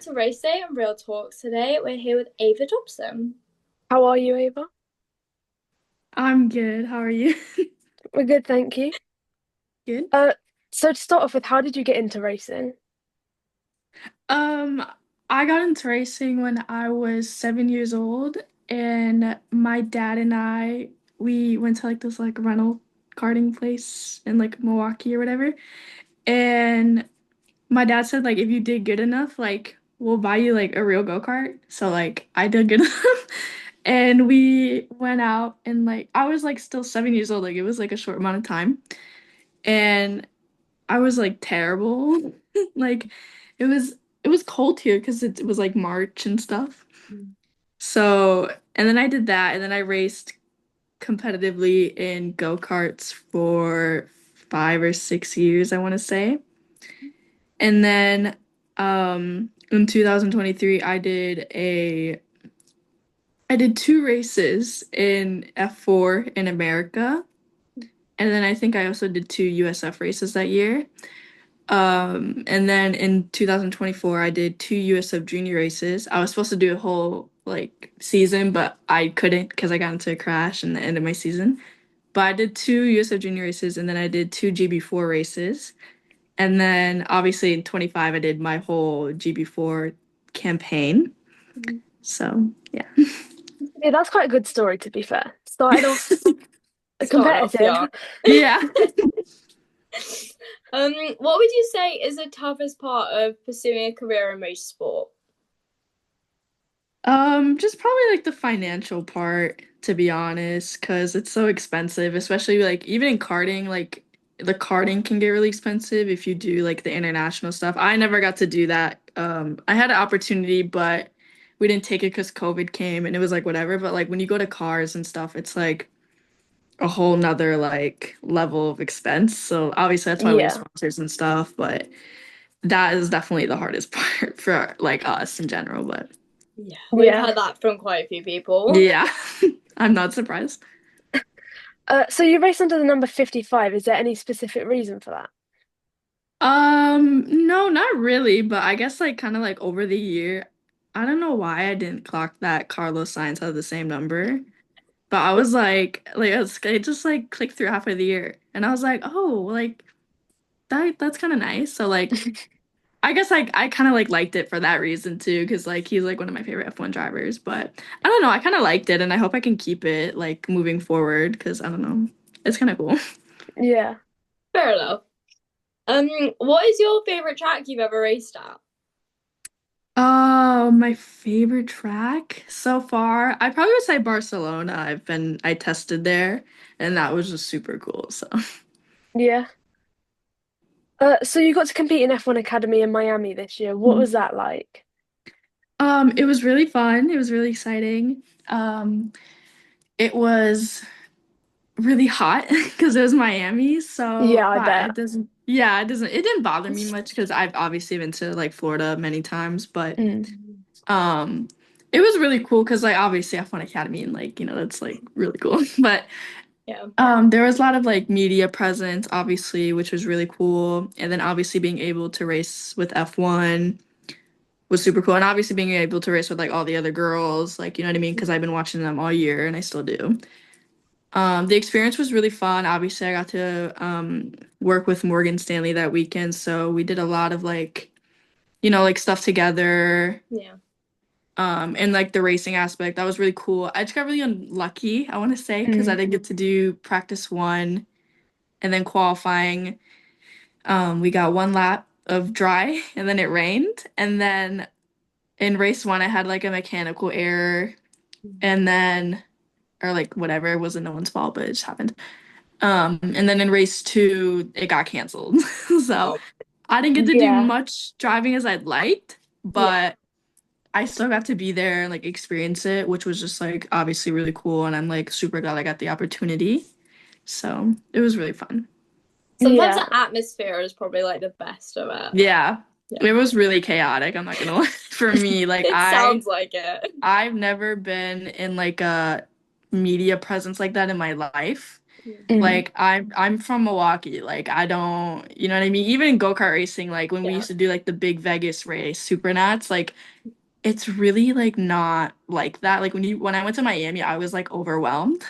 back to Race Day and Real Talks. Today we're here with Ava Dobson. How are you, Ava? I'm good. How are you? We're good, thank you. Good. Uh, so to start off with, how did you get into racing? Um, I got into racing when I was 7 years old, and my dad and we went to like this like rental karting place in like Milwaukee or whatever. And my dad said like if you did good enough, like we'll buy you like a real go-kart. So like I did good enough. And we went out and like I was like still 7 years old, like it was like a short amount of time. And I was like terrible. Like it was it was cold here because it was like March and stuff. So, and then I did that and then I raced competitively in go-karts for 5 or 6 years, I want to say. And then in 2023 I did two races in F4 in America. And then I think I also did two USF races that year. And then in 2024, I did two USF junior races. I was supposed to do a whole like season, but I couldn't because I got into a crash in the end of my season. But I did two USF junior races, and then I did two GB4 races. And then obviously in 25, I did my whole GB4 campaign. So yeah. Yeah, that's quite a good story, to be fair. Starting off Started off competitive. young. Yeah. What would you say is the toughest part of pursuing a career in motorsport? Just probably like the financial part, to be honest, because it's so expensive, especially like even in karting, like the karting can get really expensive if you do like the international stuff. I never got to do that. I had an opportunity, but we didn't take it because COVID came and it was like whatever. But like when you go to cars and stuff, it's like a whole nother like level of expense. So obviously that's why we have Yeah. sponsors and stuff, but that is definitely the hardest part for like us in general. But Yeah, we've Yeah. had that from quite a few people. yeah, I'm not surprised. So you raced under the number 55. Is there any specific reason for that? No, not really, but I guess like kind of like over the year, I don't know why I didn't clock that Carlos Sainz had the same number, but I was it just like clicked through halfway the year, and I was like, oh, like that's kind of nice. So like, I guess like I kind of like liked it for that reason too, because like he's like one of my favorite F1 drivers. But I don't know, I kind of liked it, and I hope I can keep it like moving forward, because I don't know, it's kind of cool. Yeah. Fair enough. Um, what is your favorite track you've ever raced at? My favorite track so far, I probably would say Barcelona. I tested there and that was just super cool. So, Yeah. So you got to compete in F1 Academy in Miami this year. What was that like? it was really fun. It was really exciting. It was really hot because it was Miami. So, Yeah, I but bet. it didn't bother me much because I've obviously been to like Florida many times, but Mm. um, it was really cool because like obviously F1 Academy and like, that's like really cool. But Yeah. there was a lot of like media presence, obviously, which was really cool. And then obviously being able to race with F1 was super cool. And obviously being able to race with like all the other girls, like, you know what I mean? Because I've been watching them all year and I still do. The experience was really fun. Obviously, I got to work with Morgan Stanley that weekend. So we did a lot of like, like stuff together. Yeah. And like the racing aspect, that was really cool. I just got really unlucky, I want to say, because I Mm. didn't get to do practice one and then qualifying. We got one lap of dry and then it rained. And then in race one, I had like a mechanical error and then, or like whatever, it wasn't no one's fault, but it just happened. And then in race two, it got canceled. So Oh, I didn't get to do Yeah. much driving as I'd liked, yeah. but I still got to be there and like experience it, which was just like obviously really cool. And I'm like super glad I got the opportunity. So it was really fun. Sometimes Yeah. the atmosphere is probably like the best of it. Yeah. Yeah. It was really chaotic, I'm not gonna lie. For me, like It sounds like it. I've never been in like a media presence like that in my life. Mm. Like I'm from Milwaukee. Like I don't, you know what I mean? Even in go-kart racing, like when we Yeah. used to do like the big Vegas race, Supernats, like it's really like not like that. Like when I went to Miami, I was like overwhelmed.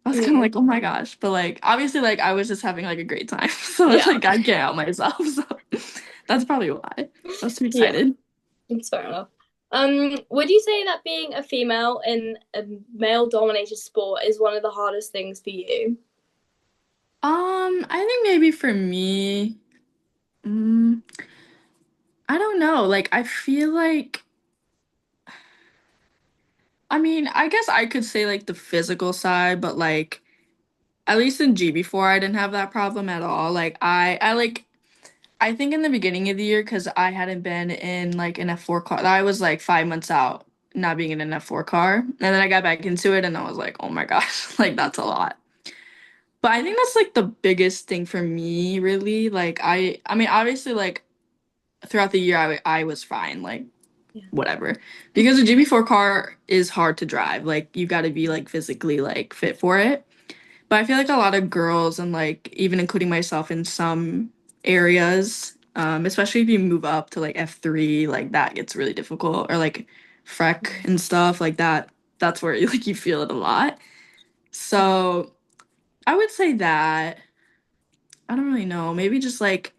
I was kind of Mm. like, oh my gosh. But like obviously like I was just having like a great time. So it's Yeah. like I can't help myself. So that's probably why. I was too Yeah. excited. It's fair enough. Would you say that being a female in a male-dominated sport is one of the hardest things for you? I think maybe for me, mm, I don't know. Like I feel like I mean, I guess I could say like the physical side, but like at least in G before I didn't have that problem at all. Like I think in the beginning of the year because I hadn't been in like an F4 car. I was like 5 months out not being in an F4 car. And then I got back into it and I was like, oh my gosh, like that's a lot. But I think that's like the biggest thing for me, really. Like I mean obviously like throughout the year I was fine. Like Yeah. whatever. Because a GB4 car is hard to drive. Like you got to be like physically like fit for it. But I feel like a lot of girls and like even including myself in some areas, especially if you move up to like F3, like that gets really difficult or like Freck and stuff like that. That's where like you feel it a lot. So I would say that I don't really know. Maybe just like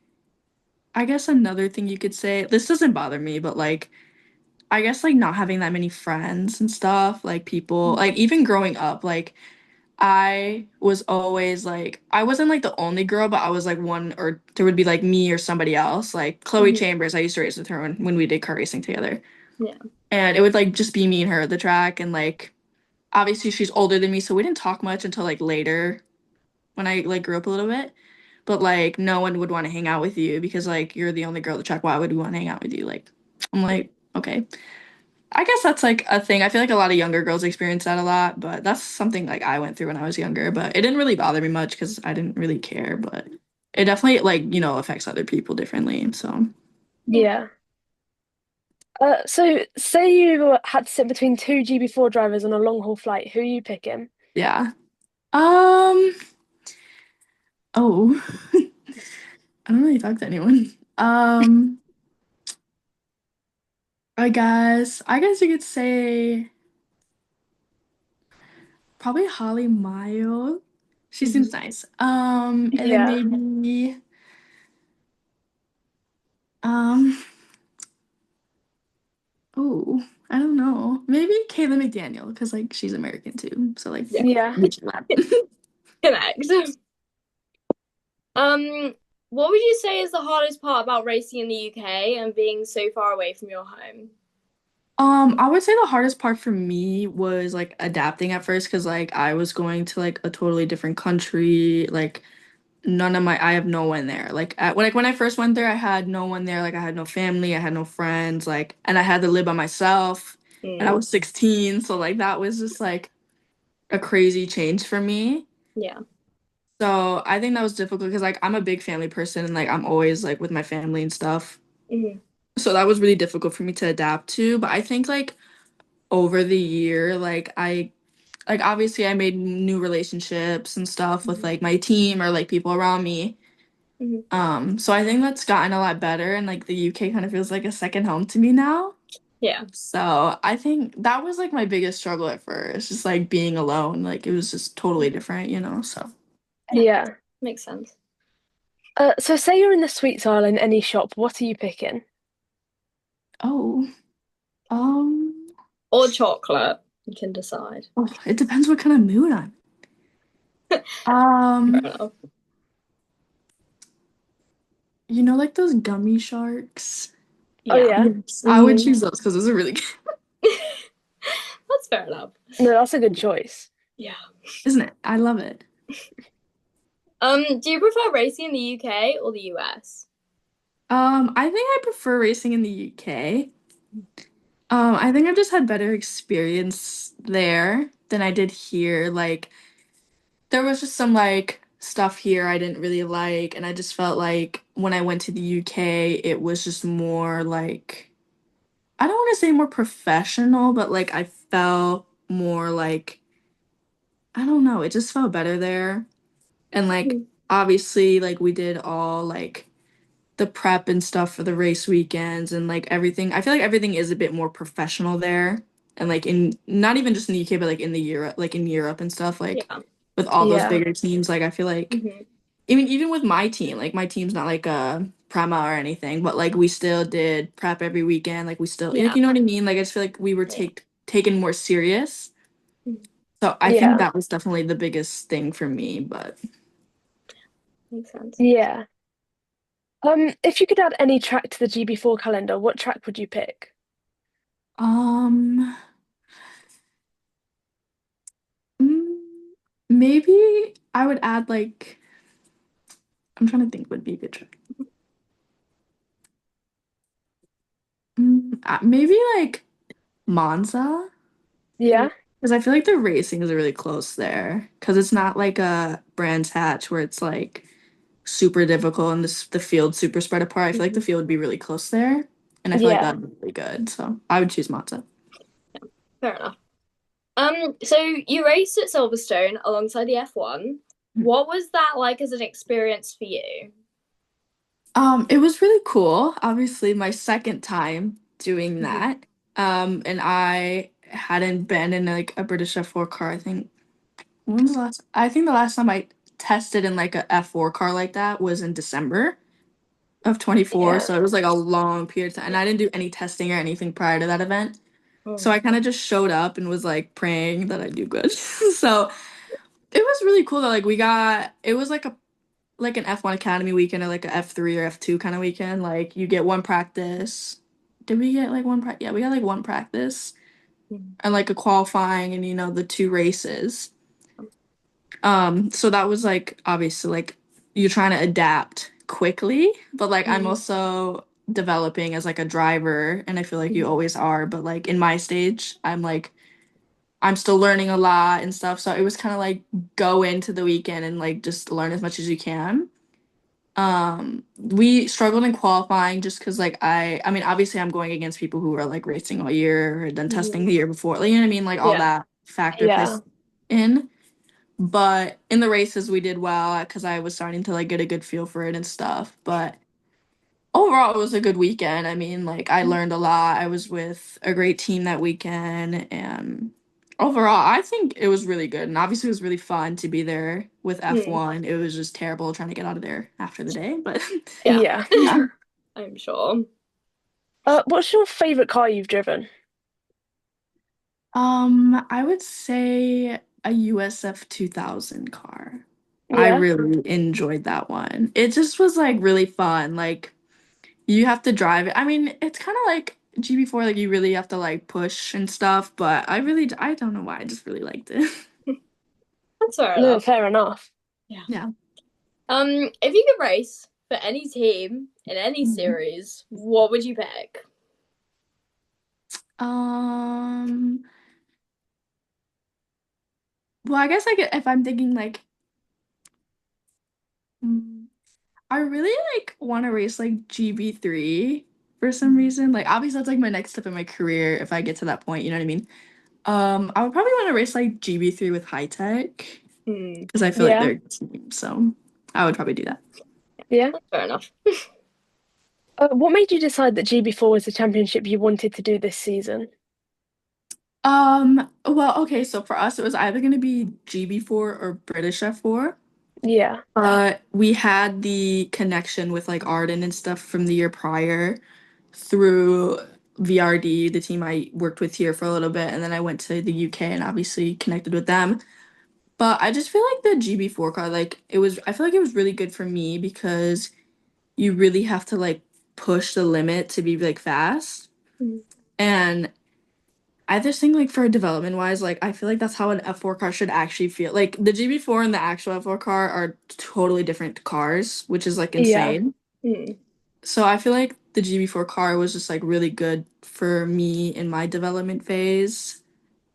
I guess another thing you could say, this doesn't bother me, but like I guess like not having that many friends and stuff, like people, like even growing up, like I was always like I wasn't like the only girl, but I was like one or there would be like me or somebody else, like Chloe Mhm. Chambers. I used to race with her when we did car racing together. Yeah. And it would like just be me and her at the track and like obviously she's older than me, so we didn't talk much until like later when I like grew up a little bit. But like no one would want to hang out with you because like you're the only girl at the track. Why would we want to hang out with you? Like I'm like, okay. I guess that's like a thing. I feel like a lot of younger girls experience that a lot, but that's something like I went through when I was younger, but it didn't really bother me much because I didn't really care, but it definitely like, affects other people differently. And so, Yeah. Yeah. So say you had to sit between two GB4 drivers on a long haul flight, who are you picking? yeah. Um, oh, I don't really talk to anyone. I guess you could say probably Holly Mayo. She Mhm. seems nice. And then Yeah. maybe um oh, I don't know. Maybe Kayla McDaniel, because like she's American too. So like Yeah. Yeah. we can laugh. Connect. Um, what would you say is the hardest part about racing in the UK and being so far away from your home? I would say the hardest part for me was like adapting at first because like I was going to like a totally different country. Like I have no one there. Like when I first went there, I had no one there. Like I had no family, I had no friends, like and I had to live by myself and I Mm. was 16. So like that was just like a crazy change for me. Yeah. So I think that was difficult because like I'm a big family person and like I'm always like with my family and stuff. Mhm. So that was really difficult for me to adapt to. But I think like over the year, like obviously I made new relationships and stuff with Mhm. like my team or like people around me. Mhm. So I think that's gotten a lot better and like the UK kind of feels like a second home to me now. Yeah. So I think that was like my biggest struggle at first, just like being alone. Like it was just totally different. So Yeah. Yeah. Makes sense. So say you're in the sweets aisle in any shop, what are you picking? oh, um Or chocolate. You can decide. oh, it depends what kind of mood I'm. Fair Um, enough. like those gummy sharks? Oh Yeah. yeah. Yes. I would Mhm. choose those because those are really good, That's fair enough. No, that's a good choice. Yeah. isn't it? I love it. Do you prefer racing in the UK or the US? I think I prefer racing in the UK. I think I've just had better experience there than I did here. Like there was just some like stuff here I didn't really like, and I just felt like when I went to the UK, it was just more like I don't want to say more professional, but like I felt more like I don't know, it just felt better there. And like Mm. obviously like we did all like the prep and stuff for the race weekends and like everything. I feel like everything is a bit more professional there. And like in not even just in the UK, but like in the Europe, like in Europe and stuff, like Yeah. with all those Yeah. bigger teams, like I feel like Hmm. even with my team, like my team's not like a Prema or anything, but like we still did prep every weekend. Like we still like Yeah. you know what I mean? Like I just feel like we were Yeah. taken more serious. Mhm. So I think Yeah. that was definitely the biggest thing for me. But Makes sense. Yeah. If you could add any track to the GB4 calendar, what track would you pick? um mm, maybe I would add like I'm trying to think would be a good track. Maybe like Monza, Mm. Yeah. because I feel like the racing is really close there. Because it's not like a Brands Hatch where it's like super difficult and the field super spread apart. I feel like the Mhm. field would be really close there, and I feel like Yeah. that'd be really good. So I would choose Monza. Fair enough. So you raced at Silverstone alongside the F1. What was that like as an experience for you? It was really cool. Obviously, my second time doing Mhm. that. And I hadn't been in like a British F4 car. I think when was the last? I think the last time I tested in like a F4 car like that was in December of 24. Yeah. So it was like a long period of time. And Yeah. I didn't do any testing or anything prior to that event. So Mm. I kind of just showed up and was like praying that I do good. So it was really cool that like we got it was like an F1 Academy weekend or like a F3 or F2 kind of weekend. Like you get one practice. Did we get like one practice? Yeah, we got like one practice Mm. and like a qualifying and the two races. So that was like obviously like you're trying to adapt quickly, but like I'm Mm. also developing as like a driver and I feel like you Mhm. always are, but like in my stage, I'm still learning a lot and stuff. So it was kind of like go into the weekend and like just learn as much as you can. We struggled in qualifying just because like I mean obviously I'm going against people who are like racing all year or done testing Mhm. the year before. Like you know what I mean? Like all Yeah. that factor Yeah. plays in. But in the races we did well because I was starting to like get a good feel for it and stuff. But overall it was a good weekend. I mean, like I learned a lot. I was with a great team that weekend and overall I think it was really good. And obviously it was really fun to be there with Mm. F1. It was just terrible trying to get out of there after the day, but Yeah. Yeah. yeah. I'm sure. What's your favorite car you've driven? I would say a USF 2000 car. I Yeah. really enjoyed that one. It just was like really fun. Like you have to drive it. I mean, it's kind of like GB4, like you really have to like push and stuff, but I don't know why. I just really liked it. That's fair No, enough. fair enough. Yeah. Yeah. If you could race for any team in any Mhm. series, what would you pick? Um, well, I guess like if I'm thinking like mm, I really like want to race like GB3 for some reason. Like obviously that's like my next step in my career if I get to that point, you know what I mean? I would probably want to race like GB3 with high tech Hmm. because I feel like Yeah. they're a good team, so I would probably do that. Yeah. That's fair enough. What made you decide that GB4 was the championship you wanted to do this season? Well, okay, so for us it was either gonna be GB4 or British F4. Yeah. We had the connection with like Arden and stuff from the year prior through VRD, the team I worked with here for a little bit, and then I went to the UK and obviously connected with them. But I just feel like the GB4 car, like I feel like it was really good for me because you really have to like push the limit to be like fast. Hmm. And I just think like for development wise, like I feel like that's how an F4 car should actually feel. Like the GB4 and the actual F4 car are totally different cars, which is like Yeah. insane. Hmm. So I feel like the GB4 car was just like really good for me in my development phase.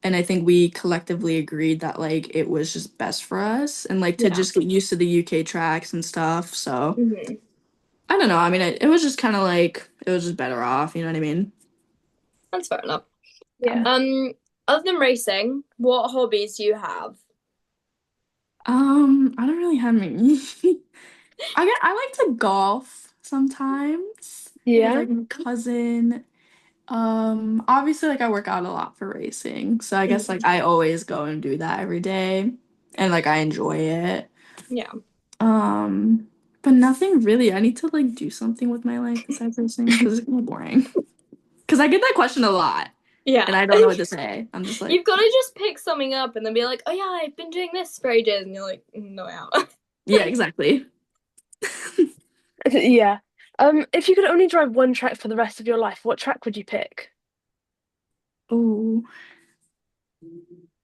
And I think we collectively agreed that like it was just best for us and like to Yeah. just get used to the UK tracks and stuff. So Hmm. I don't know. I mean, it was just kind of like it was just better off. You know what I mean? That's fair enough. Yeah. Um, Other than racing, what hobbies do you have? I don't really have many. I like to golf sometimes with Yeah. like my cousin. Obviously like I work out a lot for racing, so I guess Mhm. like I always go and do that every day and like I enjoy it. Yeah. Um, but nothing really. I need to like do something with my life besides racing because it's kind of boring. Because I get that question a lot Yeah. and I don't know what to say. I'm just like, You've got to just pick something up and then be like, oh yeah, I've been doing this for ages. And you're like, no, out. yeah, exactly. Yeah. If you could only drive one track for the rest of your life, what track would you pick? Oh,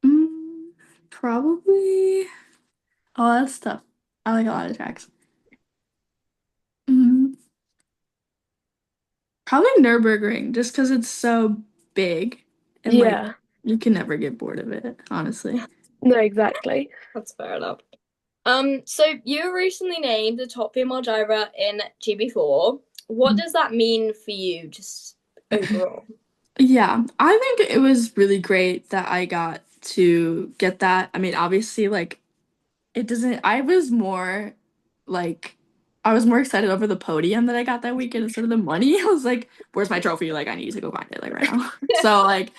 mm, probably. Oh, that's tough. I like a lot of tracks. Mm, probably Nürburgring, just because it's so big and like Yeah. you can never get bored of it, honestly. No, exactly. That's fair enough. So you were recently named the top female driver in GB4. What does that mean for you, just overall? Yeah, I think it was really great that I got to get that. I mean, obviously, like, it doesn't, like, I was more excited over the podium that I got that weekend instead of the money. I was like, where's my trophy? Like, I need to go find it, like, right now. So, like,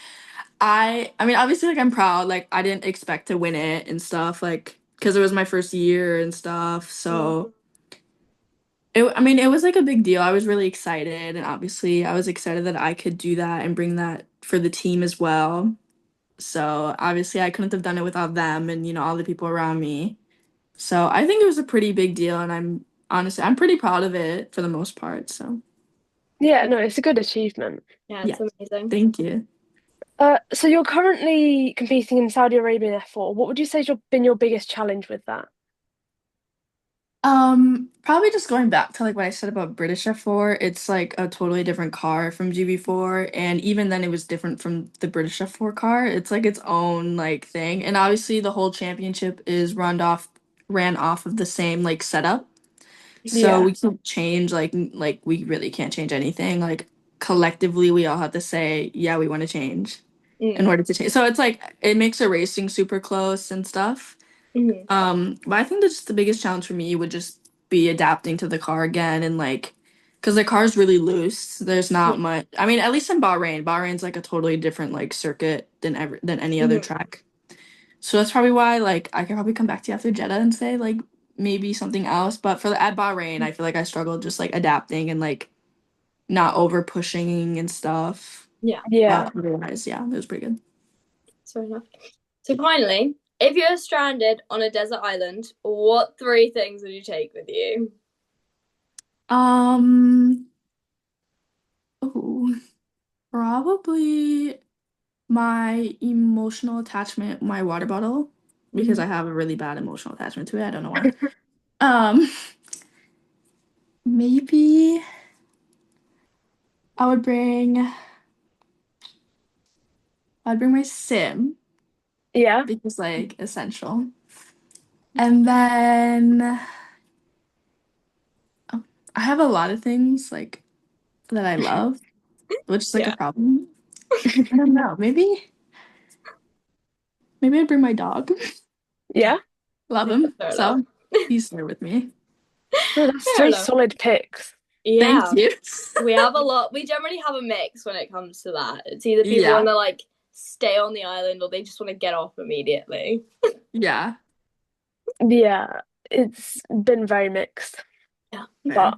I mean, obviously, like, I'm proud. Like, I didn't expect to win it and stuff, like, because it was my first year and stuff. Mm, So, I mean, it was like a big deal. I was really excited, and obviously, I was excited that I could do that and bring that for the team as well. So obviously, I couldn't have done it without them and all the people around me. So I think it was a pretty big deal, and I'm pretty proud of it for the most part. So Yeah, no, it's a good achievement. yeah, yeah, it's amazing. thank you. So you're currently competing in Saudi Arabian F4. What would you say has been your biggest challenge with that? Probably just going back to like what I said about British F4, it's like a totally different car from GB4, and even then it was different from the British F4 car. It's like its own like thing. And obviously the whole championship is ran off of the same like setup. So Yeah. we can't change like we really can't change anything. Like collectively we all have to say, yeah, we want to change in Mm, order to change. So it's like it makes the racing super close and stuff. mm, But I think that just the biggest challenge for me would just be adapting to the car again and like, because the car's really loose. There's yeah. not much. I mean, at least in Bahrain, Bahrain's like a totally different like circuit than any other Mm, track. So that's probably why like I could probably come back to you after Jeddah and say like maybe something else. But at Bahrain, I feel like I struggled just like adapting and like not over pushing and stuff. yeah, Yeah. But otherwise, yeah, it was pretty good. fair enough. So finally, if you're stranded on a desert island, what three things would you take with you? Um, oh, probably my emotional attachment, my water bottle, because I Mm, have a really bad emotional attachment to it. I don't know why. Um, maybe I would bring I'd bring my sim Yeah. because like essential. And then oh, I have a lot of things like that I love, which is like a yeah, problem. I don't know. Maybe I'd bring my dog. Yeah. Love yeah, him. fair enough. So he's there with me. No, that's Fair three enough. solid picks. Thank Yeah, you. we have a lot. We generally have a mix when it comes to that. It's either people want Yeah. to like stay on the island or they just want to get off immediately. Yeah. Yeah, it's been very mixed. Yeah. But Fair.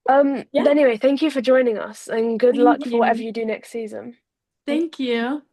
but Yeah. anyway, thank you for joining us and good Thank luck for whatever you. you do next season. Thank you.